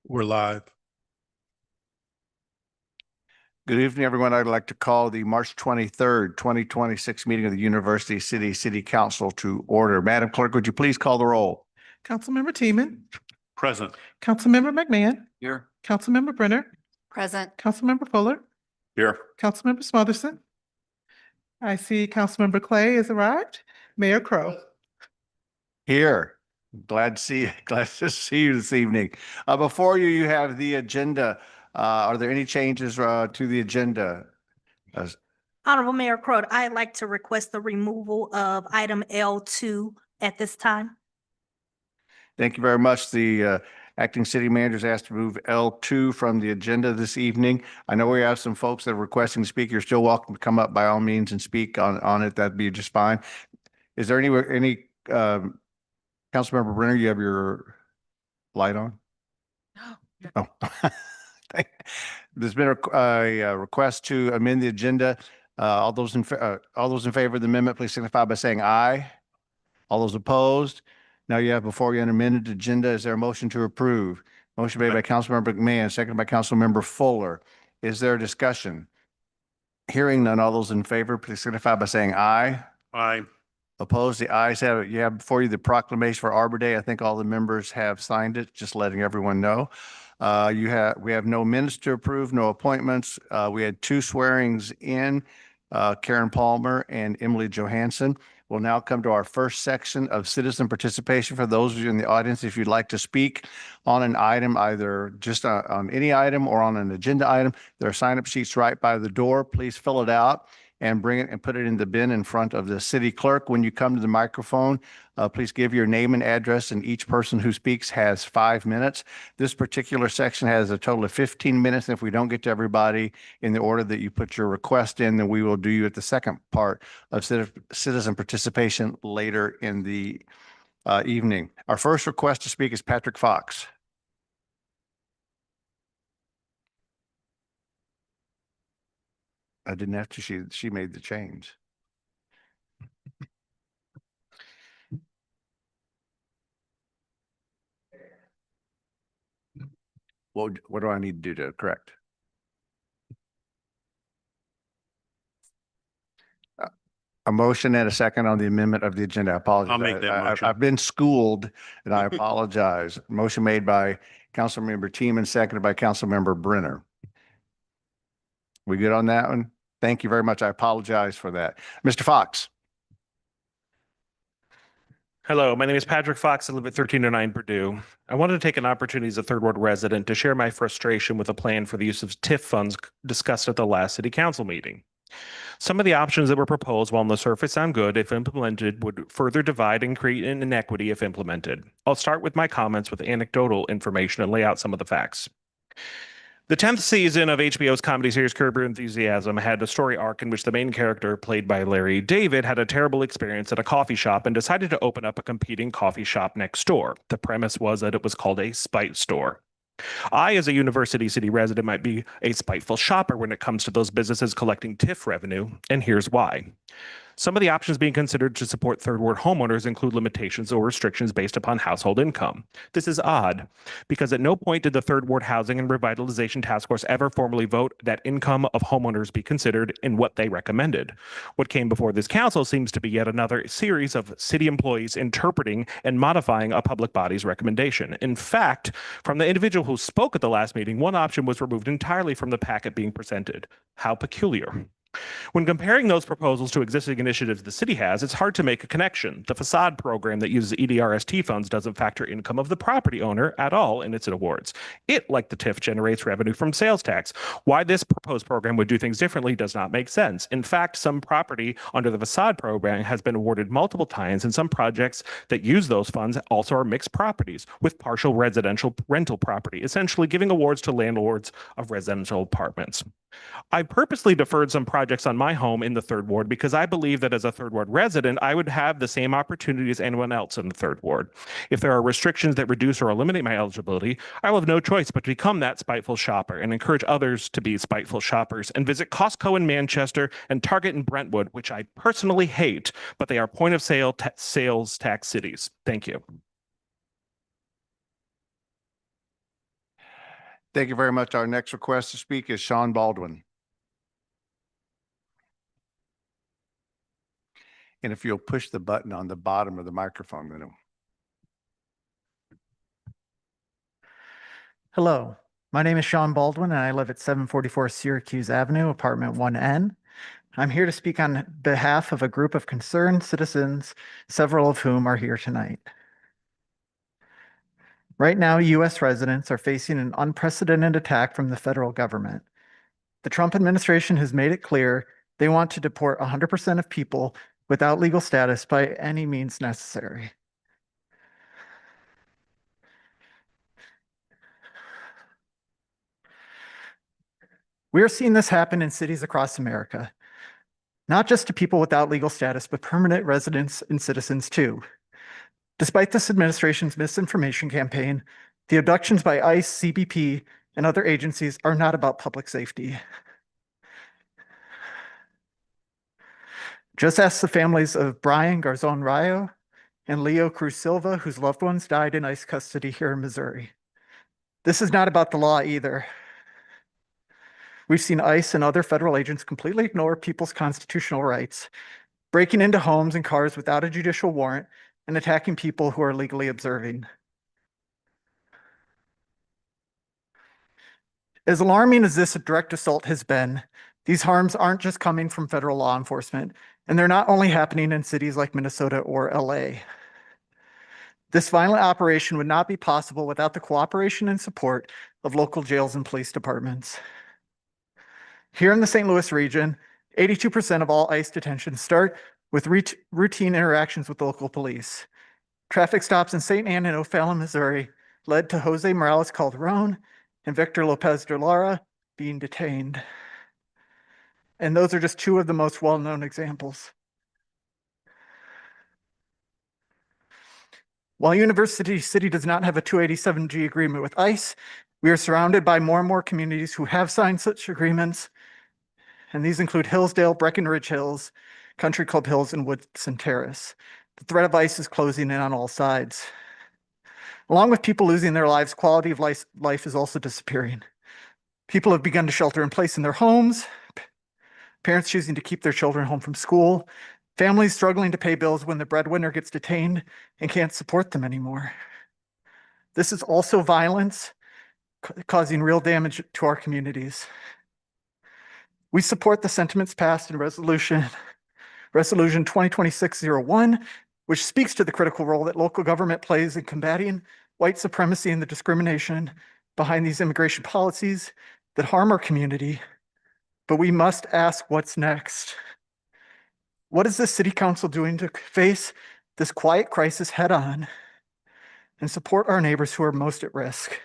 We're live. Good evening, everyone. I'd like to call the March 23rd, 2026 meeting of the University City Council to order. Madam Clerk, would you please call the roll? Councilmember Teeman, Present. Councilmember McMahon, Here. Councilmember Brenner, Present. Councilmember Fuller, Here. Councilmember Smotherson. I see Councilmember Clay has arrived. Mayor Crowe. Here. Glad to see you this evening. Before you, you have the agenda. Are there any changes to the agenda? Honorable Mayor Crowe, I'd like to request the removal of item L2 at this time. Thank you very much. The acting city manager is asked to move L2 from the agenda this evening. I know we have some folks that are requesting to speak. You're still welcome to come up by all means and speak on it. That'd be just fine. Is there any Councilmember Brenner, you have your light on? No. Oh. There's been a request to amend the agenda. All those in favor of the amendment, please signify by saying aye. All those opposed? Now you have before you an amended agenda. Is there a motion to approve? Motion made by Councilmember McMahon, seconded by Councilmember Fuller. Is there a discussion? Hearing none, all those in favor, please signify by saying aye. Aye. Opposed? The ayes have it. You have before you the proclamation for Arbor Day. I think all the members have signed it, just letting everyone know. We have no minutes to approve, no appointments. We had two swearings in, Karen Palmer and Emily Johansson. We'll now come to our first section of citizen participation. For those of you in the audience, if you'd like to speak on an item, either just on any item or on an agenda item, there are sign-up sheets right by the door. Please fill it out and bring it and put it in the bin in front of the city clerk. When you come to the microphone, please give your name and address, and each person who speaks has 5 minutes. This particular section has a total of 15 minutes. And if we don't get to everybody in the order that you put your request in, then we will do you at the second part of citizen participation later in the evening. Our first request to speak is Patrick Fox. I didn't have to, she made the change. What do I need to do to correct? A motion and a second on the amendment of the agenda. I apologize. I'll make that motion. I've been schooled and I apologize. Motion made by Councilmember Teeman, seconded by Councilmember Brenner. We good on that one? Thank you very much. I apologize for that. Mr. Fox. Hello, my name is Patrick Fox. I live at 1309 Purdue. I wanted to take an opportunity as a Third Ward resident to share my frustration with a plan for the use of TIF funds discussed at the last City Council meeting. Some of the options that were proposed, while on the surface sound good, if implemented, would further divide and create an inequity if implemented. I'll start with my comments with anecdotal information and lay out some of the facts. The 10th season of HBO's comedy series Curb Your Enthusiasm had a story arc in which the main character, played by Larry David, had a terrible experience at a coffee shop and decided to open up a competing coffee shop next door. The premise was that it was called a spite store. I, as a University City resident, might be a spiteful shopper when it comes to those businesses collecting TIF revenue, and here's why. Some of the options being considered to support Third Ward homeowners include limitations or restrictions based upon household income. This is odd because at no point did the Third Ward Housing and Revitalization Task Force ever formally vote that income of homeowners be considered in what they recommended. What came before this council seems to be yet another series of city employees interpreting and modifying a public body's recommendation. In fact, from the individual who spoke at the last meeting, one option was removed entirely from the packet being presented. How peculiar. When comparing those proposals to existing initiatives the city has, it's hard to make a connection. The facade program that uses EDRST funds doesn't factor income of the property owner at all in its awards. It, like the TIF, generates revenue from sales tax. Why this proposed program would do things differently does not make sense. In fact, some property under the facade program has been awarded multiple times, and some projects that use those funds also are mixed properties with partial residential rental property, essentially giving awards to landlords of residential apartments. I purposely deferred some projects on my home in the Third Ward because I believe that as a Third Ward resident, I would have the same opportunity as anyone else in the Third Ward. If there are restrictions that reduce or eliminate my eligibility, I will have no choice but to become that spiteful shopper and encourage others to be spiteful shoppers and visit Costco in Manchester and Target in Brentwood, which I personally hate, but they are point of sale sales tax cities. Thank you. Thank you very much. Our next request to speak is Sean Baldwin. And if you'll push the button on the bottom of the microphone, then Hello, my name is Sean Baldwin and I live at 744 Syracuse Avenue, apartment 1N. I'm here to speak on behalf of a group of concerned citizens, several of whom are here tonight. Right now, U.S. residents are facing an unprecedented attack from the federal government. The Trump administration has made it clear they want to deport 100% of people without legal status by any means necessary. We are seeing this happen in cities across America, not just to people without legal status, but permanent residents and citizens too. Despite this administration's misinformation campaign, the abductions by ICE, CBP, and other agencies are not about public safety. Just ask the families of Brian Garzon Rayo and Leo Cruz Silva, whose loved ones died in ICE custody here in Missouri. This is not about the law either. We've seen ICE and other federal agents completely ignore people's constitutional rights, breaking into homes and cars without a judicial warrant and attacking people who are legally observing. As alarming as this direct assault has been, these harms aren't just coming from federal law enforcement, and they're not only happening in cities like Minnesota or LA. This violent operation would not be possible without the cooperation and support of local jails and police departments. Here in the St. Louis region, 82% of all ICE detentions start with routine interactions with local police. Traffic stops in St. Anne and O'Fallon, Missouri, led to Jose Morales Calderon and Victor Lopez de Lara being detained. And those are just two of the most well-known examples. While University City does not have a 287G agreement with ICE, we are surrounded by more and more communities who have signed such agreements, and these include Hillsdale, Breckenridge Hills, Country Club Hills, and Woodson Terrace. The threat of ICE is closing in on all sides. Along with people losing their lives, quality of life is also disappearing. People have begun to shelter in place in their homes, parents choosing to keep their children home from school, families struggling to pay bills when the breadwinner gets detained and can't support them anymore. This is also violence causing real damage to our communities. We support the sentiments passed in Resolution 2026-01, which speaks to the critical role that local government plays in combating white supremacy and the discrimination behind these immigration policies that harm our community. But we must ask, what's next? What is the City Council doing to face this quiet crisis head on and support our neighbors who are most at risk?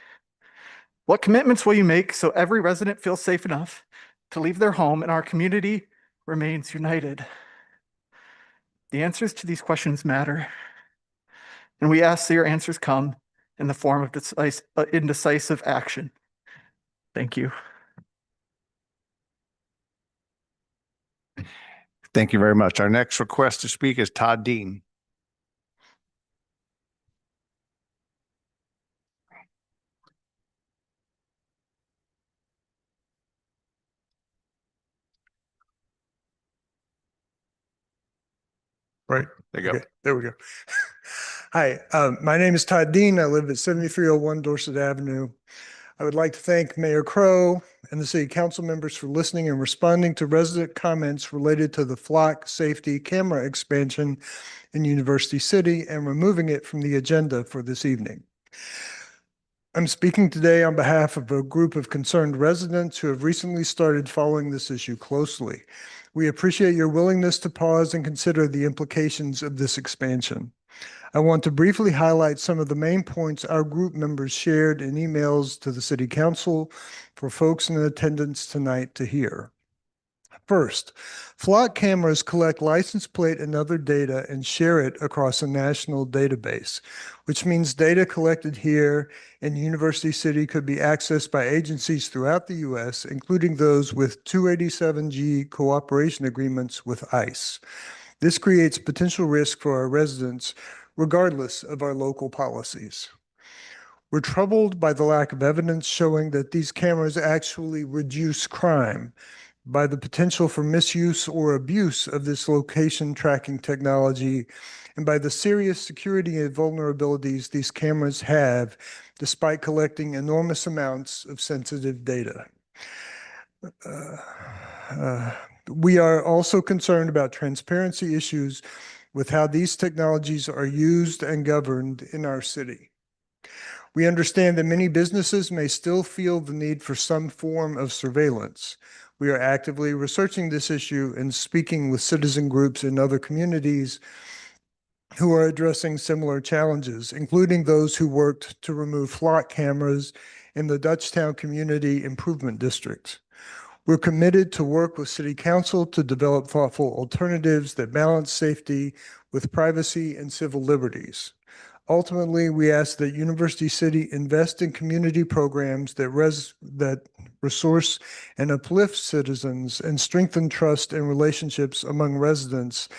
What commitments will you make so every resident feels safe enough to leave their home and our community remains united? The answers to these questions matter, and we ask that your answers come in the form of indecisive action. Thank you. thank you very much. Our next request to speak is Todd Dean. Right. There you go. Okay, there we go. Hi, my name is Todd Dean. I live at 7301 Dorset Avenue. I would like to thank Mayor Crow and the city council members for listening and responding to resident comments related to the flock safety camera expansion in University City and removing it from the agenda for this evening. I'm speaking today on behalf of a group of concerned residents who have recently started following this issue closely. We appreciate your willingness to pause and consider the implications of this expansion. I want to briefly highlight some of the main points our group members shared in emails to the City Council for folks in attendance tonight to hear. First, flock cameras collect license plate and other data and share it across a national database, which means data collected here in University City could be accessed by agencies throughout the U.S., including those with 287G cooperation agreements with ICE. This creates potential risk for our residents, regardless of our local policies. We're troubled by the lack of evidence showing that these cameras actually reduce crime, by the potential for misuse or abuse of this location tracking technology, and by the serious security and vulnerabilities these cameras have despite collecting enormous amounts of sensitive data. We are also concerned about transparency issues with how these technologies are used and governed in our city. We understand that many businesses may still feel the need for some form of surveillance. We are actively researching this issue and speaking with citizen groups in other communities who are addressing similar challenges, including those who worked to remove flock cameras in the Dutchtown Community Improvement District. We're committed to work with City Council to develop thoughtful alternatives that balance safety with privacy and civil liberties. Ultimately, we ask that University City invest in community programs that resource and uplift citizens and strengthen trust and relationships among residents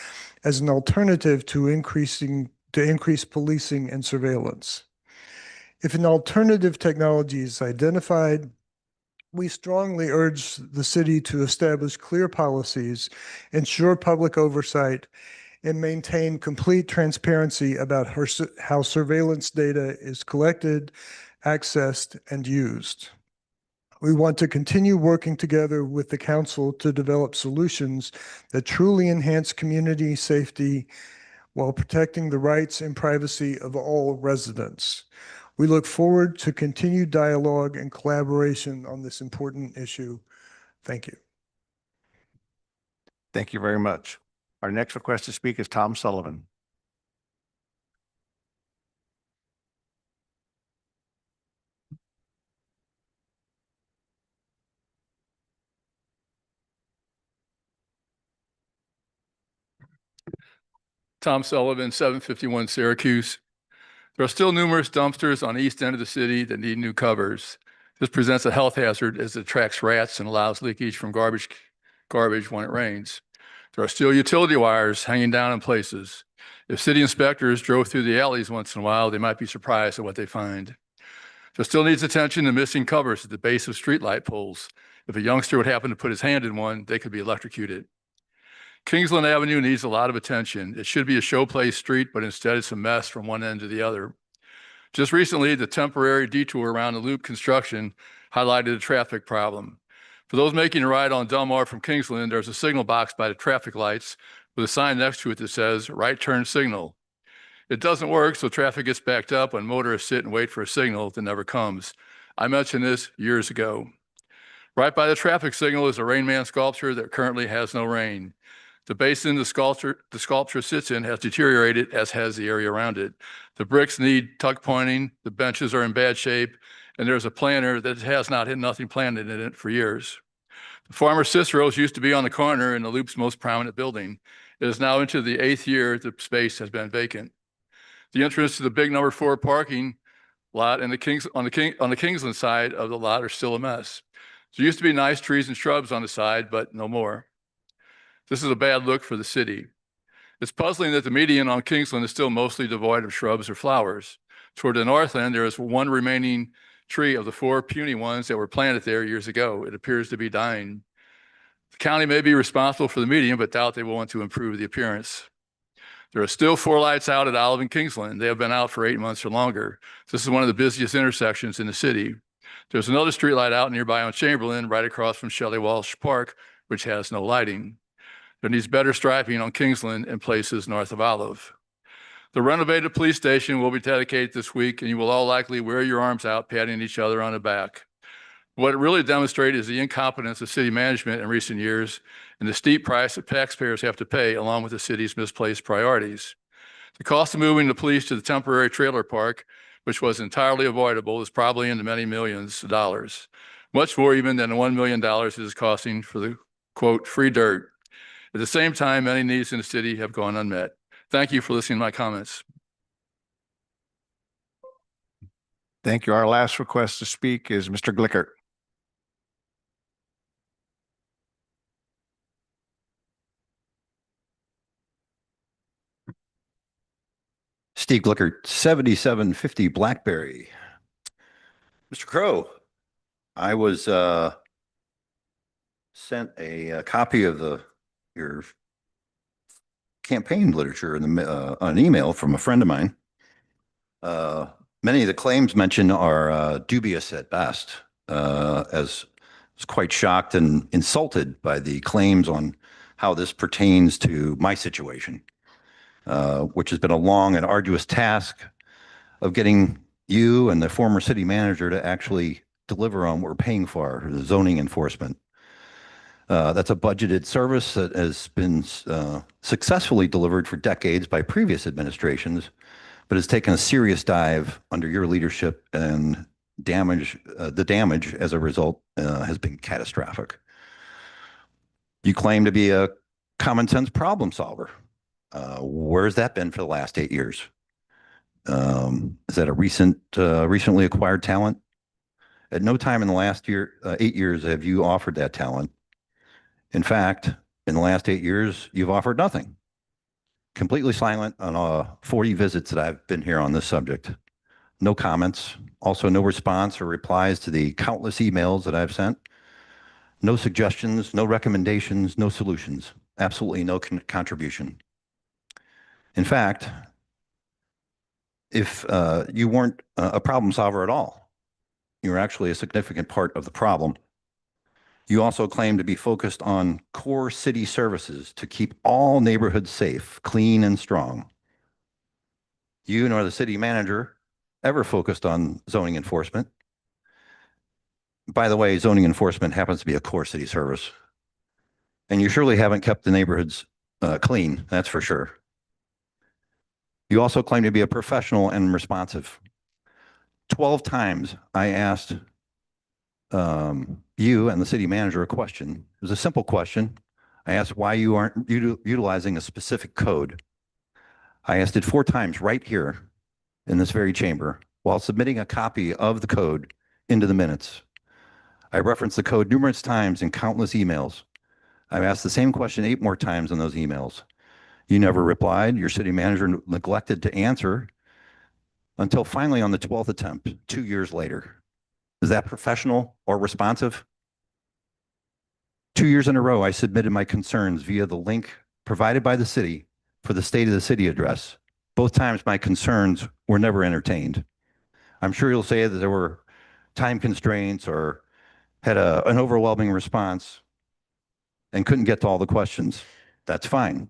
as an alternative to increase policing and surveillance. If an alternative technology is identified, we strongly urge the city to establish clear policies, ensure public oversight, and maintain complete transparency about how surveillance data is collected, accessed, and used. We want to continue working together with the council to develop solutions that truly enhance community safety while protecting the rights and privacy of all residents. We look forward to continued dialogue and collaboration on this important issue. Thank you. Thank you very much. Our next request to speak is Tom Sullivan. Tom Sullivan, 751 Syracuse. There are still numerous dumpsters on the east end of the city that need new covers. This presents a health hazard as it attracts rats and allows leakage from garbage when it rains. There are still utility wires hanging down in places. If city inspectors drove through the alleys once in a while, they might be surprised at what they find. There still needs attention to missing covers at the base of streetlight poles. If a youngster would happen to put his hand in one, they could be electrocuted. Kingsland Avenue needs a lot of attention. It should be a showplace street, but instead it's a mess from one end to the other. Just recently, the temporary detour around the loop construction highlighted a traffic problem. For those making a ride on Delmar from Kingsland, there's a signal box by the traffic lights with a sign next to it that says right turn signal. It doesn't work, so traffic gets backed up when motorists sit and wait for a signal that never comes. I mentioned this years ago. Right by the traffic signal is a Rain Man sculpture that currently has no rain. The basin the sculpture sits in has deteriorated, as has the area around it. The bricks need tuck pointing, the benches are in bad shape, and there's a planter that has not had nothing planted in it for years. The Farmer Cicero's used to be on the corner in the loop's most prominent building. It is now into the 8th year the space has been vacant. The entrance to the big number 4 parking lot and on the Kingsland side of the lot are still a mess. There used to be nice trees and shrubs on the side, but no more. This is a bad look for the city. It's puzzling that the median on Kingsland is still mostly devoid of shrubs or flowers. Toward the north end, there is one remaining tree of the 4 puny ones that were planted there years ago. It appears to be dying. The county may be responsible for the median, but doubt they will want to improve the appearance. There are still 4 lights out at Olive and Kingsland. They have been out for 8 months or longer. This is one of the busiest intersections in the city. There's another street light out nearby on Chamberlain, right across from Shelley Walsh Park, which has no lighting. There needs better striping on Kingsland and places north of Olive. The renovated police station will be dedicated this week, and you will all likely wear your arms out, patting each other on the back. What it really demonstrated is the incompetence of city management in recent years and the steep price that taxpayers have to pay, along with the city's misplaced priorities. The cost of moving the police to the temporary trailer park, which was entirely avoidable, is probably in the many millions of dollars, much more even than the $1 million it is costing for the, quote, free dirt. At the same time, many needs in the city have gone unmet. Thank you for listening to my comments. Thank you. Our last request to speak is Mr. Glickert. Steve Glickert, 7750 Blackberry. Mr. Crow, I was sent a copy of your campaign literature on an email from a friend of mine. Many of the claims mentioned are dubious at best, as I was quite shocked and insulted by the claims on how this pertains to my situation, which has been a long and arduous task of getting you and the former city manager to actually deliver on what we're paying for, the zoning enforcement. That's a budgeted service that has been successfully delivered for decades by previous administrations, but has taken a serious dive under your leadership, and the damage as a result has been catastrophic. You claim to be a common sense problem solver. Where's that been for the last 8 years? Is that a recently acquired talent? At no time in the last 8 years have you offered that talent. In fact, in the last 8 years, you've offered nothing. Completely silent on 40 visits that I've been here on this subject. No comments, also no response or replies to the countless emails that I've sent. No suggestions, no recommendations, no solutions. Absolutely no contribution. In fact, if you weren't a problem solver at all, you were actually a significant part of the problem. You also claim to be focused on core city services to keep all neighborhoods safe, clean, and strong. You nor the city manager ever focused on zoning enforcement. By the way, zoning enforcement happens to be a core city service. And you surely haven't kept the neighborhoods clean, that's for sure. You also claim to be a professional and responsive. 12 times I asked you and the city manager a question. It was a simple question. I asked why you aren't utilizing a specific code. I asked it 4 times right here in this very chamber while submitting a copy of the code into the minutes. I referenced the code numerous times in countless emails. I've asked the same question 8 more times in those emails. You never replied. Your city manager neglected to answer until finally on the 12th attempt, 2 years later. Is that professional or responsive? 2 years in a row, I submitted my concerns via the link provided by the city for the State of the City address. Both times my concerns were never entertained. I'm sure you'll say that there were time constraints or had an overwhelming response and couldn't get to all the questions. That's fine.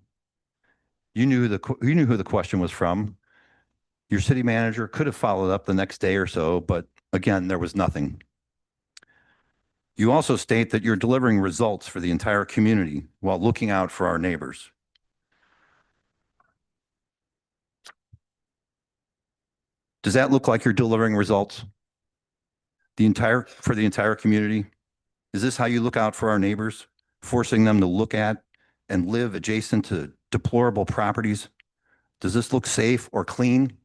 You knew who the question was from. Your city manager could have followed up the next day or so, but again, there was nothing. You also state that you're delivering results for the entire community while looking out for our neighbors. Does that look like you're delivering results? For the entire community? Is this how you look out for our neighbors, forcing them to look at and live adjacent to deplorable properties? Does this look safe or clean?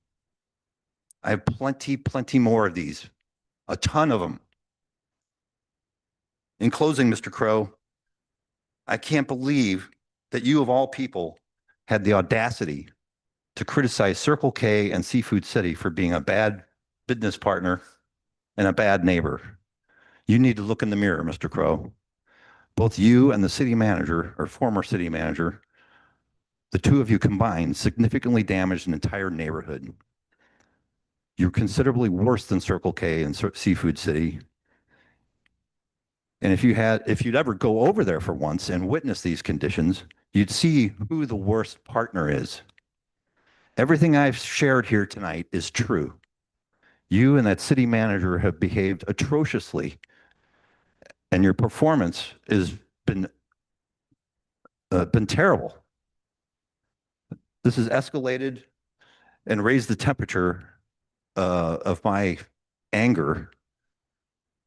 I have plenty more of these, a ton of them. In closing, Mr. Crow, I can't believe that you of all people had the audacity to criticize Circle K and Seafood City for being a bad business partner and a bad neighbor. You need to look in the mirror, Mr. Crow. Both you and the city manager, or former city manager, the two of you combined significantly damaged an entire neighborhood. You're considerably worse than Circle K and Seafood City. And if you'd ever go over there for once and witness these conditions, you'd see who the worst partner is. Everything I've shared here tonight is true. You and that city manager have behaved atrociously, and your performance has been terrible. This has escalated and raised the temperature of my anger.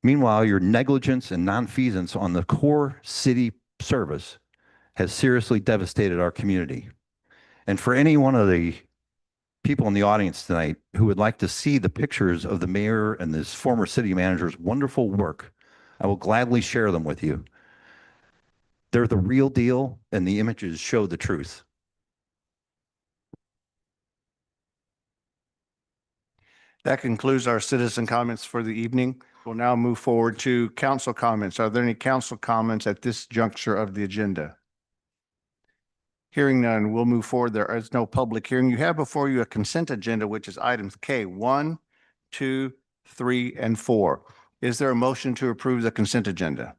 Meanwhile, your negligence and nonfeasance on the core city service has seriously devastated our community. And for any one of the people in the audience tonight who would like to see the pictures of the mayor and this former city manager's wonderful work, I will gladly share them with you. They're the real deal, and the images show the truth. That concludes our citizen comments for the evening. We'll now move forward to council comments. Are there any council comments at this juncture of the agenda? Hearing none, we'll move forward. There is no public hearing. You have before you a consent agenda, which is items K 1, 2, 3, and 4. Is there a motion to approve the consent agenda?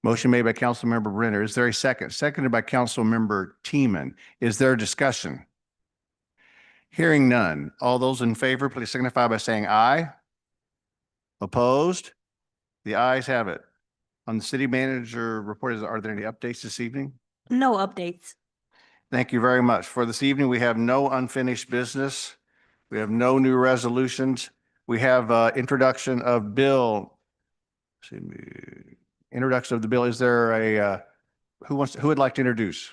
Motion made by Councilmember Brenner. Is there a second? Seconded by Councilmember Teeman. Is there a discussion? Hearing none. All those in favor, please signify by saying aye. Opposed? The ayes have it. On the city manager report, are there any updates this evening? No updates. Thank you very much. For this evening, we have no unfinished business. We have no new resolutions. We have introduction of bill. Introduction of the bill. Is there a who would like to introduce?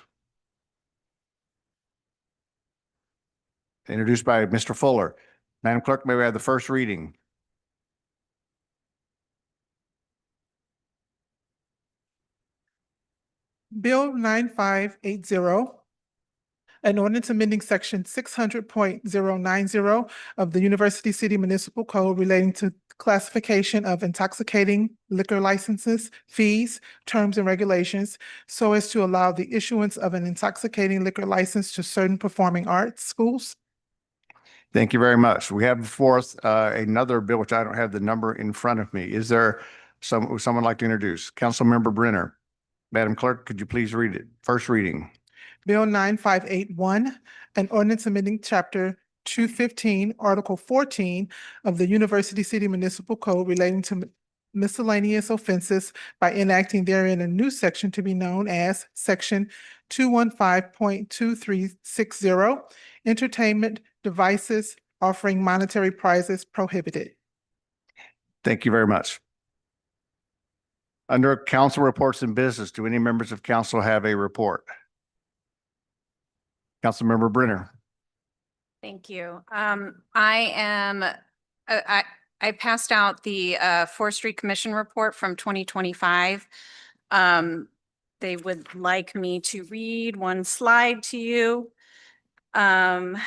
Introduced by Mr. Fuller. Madam Clerk, may we have the first reading? Bill 9580, an ordinance amending section 600.090 of the University City Municipal Code relating to classification of intoxicating liquor licenses, fees, terms, and regulations so as to allow the issuance of an intoxicating liquor license to certain performing arts schools. Thank you very much. We have before us another bill, which I don't have the number in front of me. Is there someone like to introduce? Councilmember Brenner. Madam Clerk, could you please read it? First reading. Bill 9581, an ordinance amending chapter 215, article 14 of the University City Municipal Code relating to miscellaneous offenses by enacting therein a new section to be known as section 215.2360, entertainment devices offering monetary prizes prohibited. Thank you very much. Under council reports and business, do any members of council have a report? Councilmember Brenner. Thank you. I passed out the Forestry Commission report from 2025. They would like me to read one slide to you. The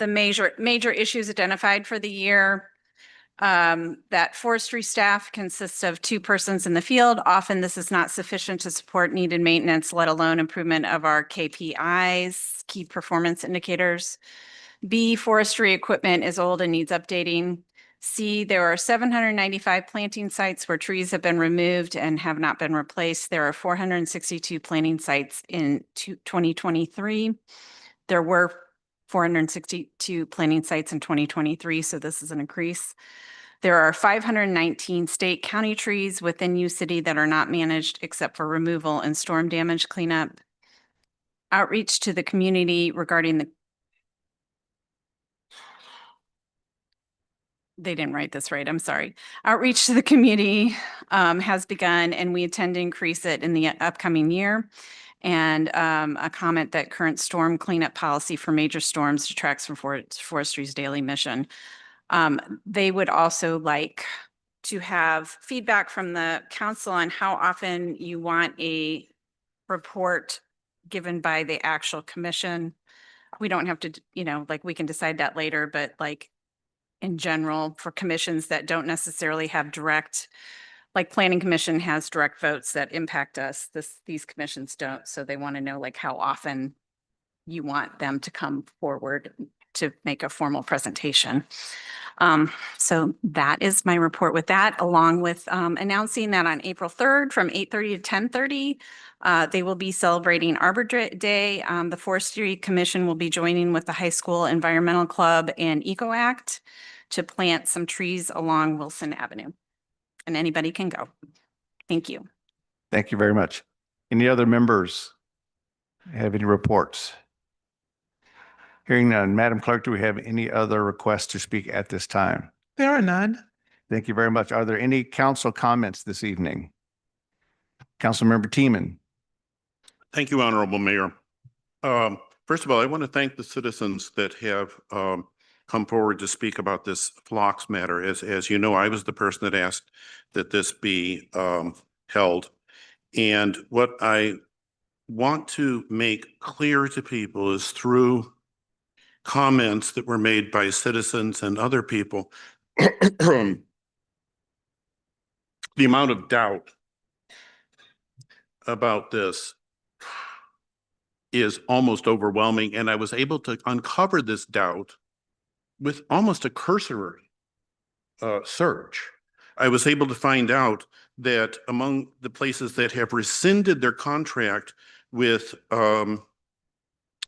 major issues identified for the year. That forestry staff consists of 2 persons in the field. Often this is not sufficient to support needed maintenance, let alone improvement of our KPIs, key performance indicators. B, forestry equipment is old and needs updating. C, there are 795 planting sites where trees have been removed and have not been replaced. There are 462 planting sites in 2023. There were 462 planting sites in 2023, so this is an increase. There are 519 state county trees within U City that are not managed except for removal and storm damage cleanup. Outreach to the community regarding the they didn't write this right, I'm sorry. Outreach to the community has begun, and we intend to increase it in the upcoming year. And a comment that current storm cleanup policy for major storms detracts from forestry's daily mission. They would also like to have feedback from the council on how often you want a report given by the actual commission. We don't have to, we can decide that later, but in general, for commissions that don't necessarily have direct, like Planning Commission has direct votes that impact us. These commissions don't. So they want to know how often you want them to come forward to make a formal presentation. So that is my report with that, along with announcing that on April 3rd from 8:30 to 10:30, they will be celebrating Arbor Day. The Forestry Commission will be joining with the High School Environmental Club and EcoAct to plant some trees along Wilson Avenue. And anybody can go. Thank you. Thank you very much. Any other members have any reports? Hearing none, Madam Clerk, do we have any other requests to speak at this time? There are none. Thank you very much. Are there any council comments this evening? Councilmember Teeman. Thank you, Honorable Mayor. First of all, I want to thank the citizens that have come forward to speak about this flocks matter. As you know, I was the person that asked that this be held. And what I want to make clear to people is through comments that were made by citizens and other people. The amount of doubt about this is almost overwhelming, and I was able to uncover this doubt with almost a cursory search. I was able to find out that among the places that have rescinded their contract with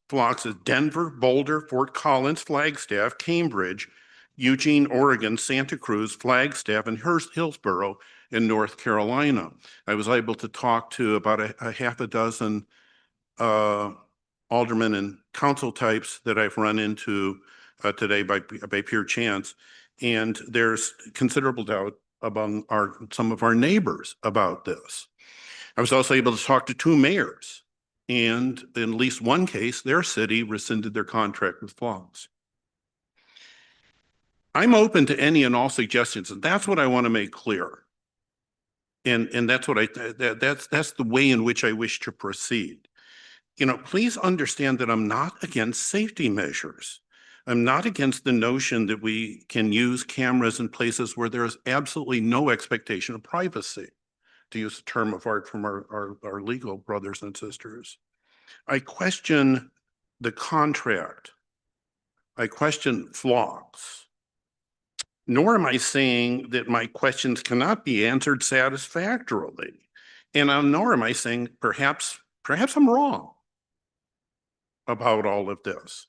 Phlox is Denver, Boulder, Fort Collins, Flagstaff, Cambridge, Eugene, Oregon, Santa Cruz, Flagstaff, and Hillsborough in North Carolina. I was able to talk to about a half a dozen aldermen and council types that I've run into today by pure chance. And there's considerable doubt among some of our neighbors about this. I was also able to talk to 2 mayors, and in at least one case, their city rescinded their contract with Phlox. I'm open to any and all suggestions, and that's what I want to make clear. And that's what that's the way in which I wish to proceed. You know, please understand that I'm not against safety measures. I'm not against the notion that we can use cameras in places where there is absolutely no expectation of privacy, to use a term of art from our legal brothers and sisters. I question the contract. I question Phlox. Nor am I saying that my questions cannot be answered satisfactorily. And nor am I saying perhaps I'm wrong about all of this.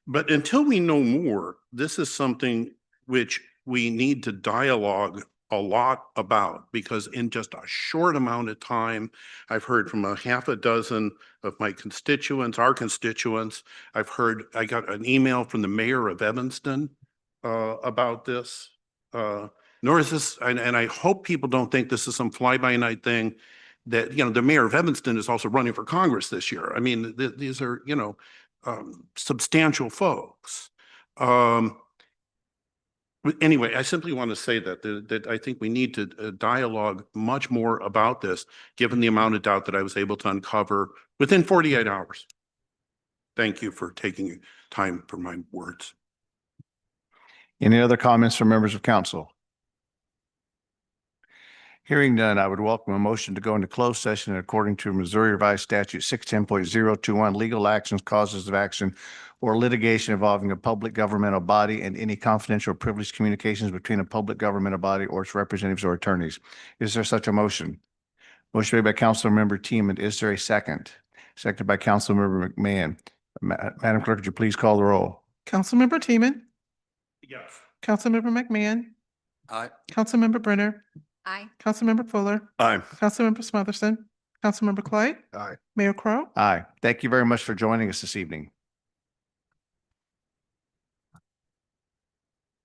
But until we know more, this is something which we need to dialogue a lot about, because in just a short amount of time, I've heard from a half a dozen of my constituents, our constituents. I got an email from the mayor of Evanston about this. Nor is this, and I hope people don't think this is some fly-by-night thing, that, you know, the mayor of Evanston is also running for Congress this year. I mean, these are, you know, substantial folks. Anyway, I simply want to say that I think we need to dialogue much more about this, given the amount of doubt that I was able to uncover within 48 hours. Thank you for taking time for my words. Any other comments from members of council? Hearing none, I would welcome a motion to go into closed session according to Missouri Revised Statute 610.021, legal actions, causes of action, or litigation involving a public governmental body and any confidential or privileged communications between a public governmental body or its representatives or attorneys. Is there such a motion? Motion made by Councilmember Teeman. Is there a second? Seconded by Councilmember McMahon. Madam Clerk, would you please call the roll? Councilmember Teeman, Yes. Councilmember McMahon, Aye. Councilmember Brenner, Aye. Councilmember Fuller, Aye. Councilmember Smotherson, Councilmember Clay, Aye. Mayor Crowe. Aye. Thank you very much for joining us this evening.